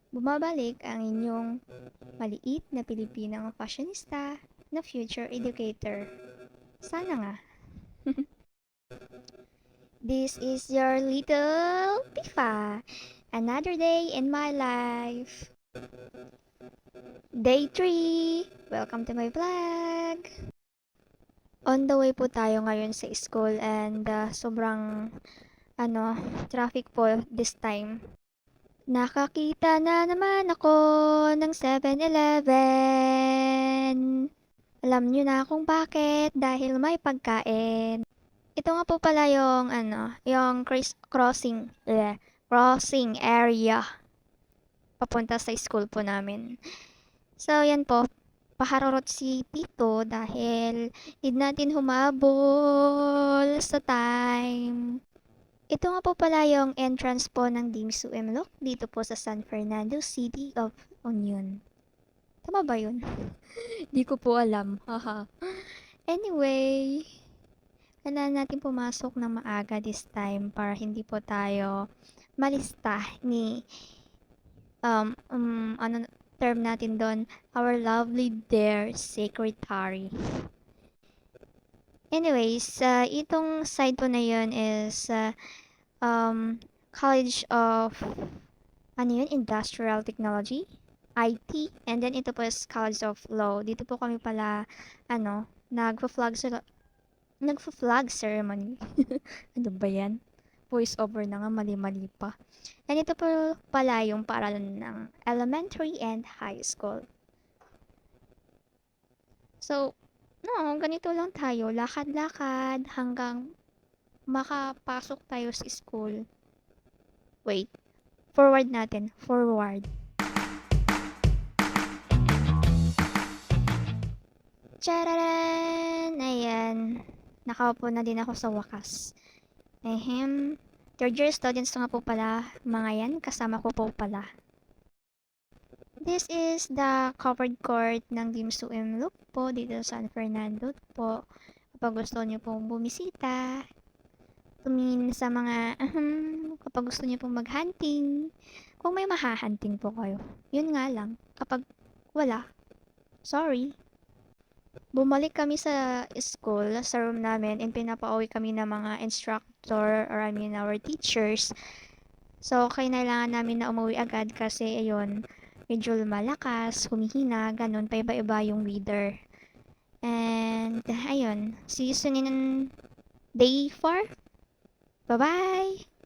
Bumabalik ang inyong maliit na Pilipinang fashionista na future educator. Sana nga. This is your little Tifa. Another day in my life. Day 3! Welcome to my vlog! On the way po tayo ngayon sa school and sobrang traffic po this time. Nakakita na naman ako ng 7-Eleven. Alam nyo na kung bakit, dahil may pagkain. Ito nga po pala yung yung crossing area papunta sa school po namin. So yan po, paharurot si Tito dahil need natin humabol sa time. Ito nga po pala yung entrance po ng Dimsu Imlok dito po sa San Fernando City of Union. Tama ba yun? Di ko po alam. Haha. Anyway, kailangan natin pumasok na maaga this time para hindi po tayo malista ni ano term natin doon, our lovely dear secretary. Anyways, itong side po na yun is College of Industrial Technology, IT, and then ito po is College of Law. Dito po kami pala nagfa-flag ceremony. Ano ba yan? Voice over na nga, mali-mali pa. And ito po pala yung paaralan ng elementary and high school. So, ganito lang tayo, lakad-lakad hanggang makapasok tayo sa school. Wait, forward natin, forward. Tararan! Ayan, nakaupo na din ako sa wakas. Third year students nga po pala, mga yan, kasama ko po pala. This is the covered court ng Dimsu Imlok po dito sa San Fernando po. Kapag gusto niyo pong bumisita, tumingin sa mga kapag gusto niyo pong mag-hunting, kung may mahahunting po kayo. Yun nga lang, kapag wala, sorry. Bumalik kami sa school, sa room namin, and pinapauwi kami ng mga instructor or our teachers. So, kailangan namin na umuwi agad kasi ayun, medyo lumalakas, humihina, ganun, paiba-iba yung weather. And, ayun, see you soon in day 4. Bye-bye!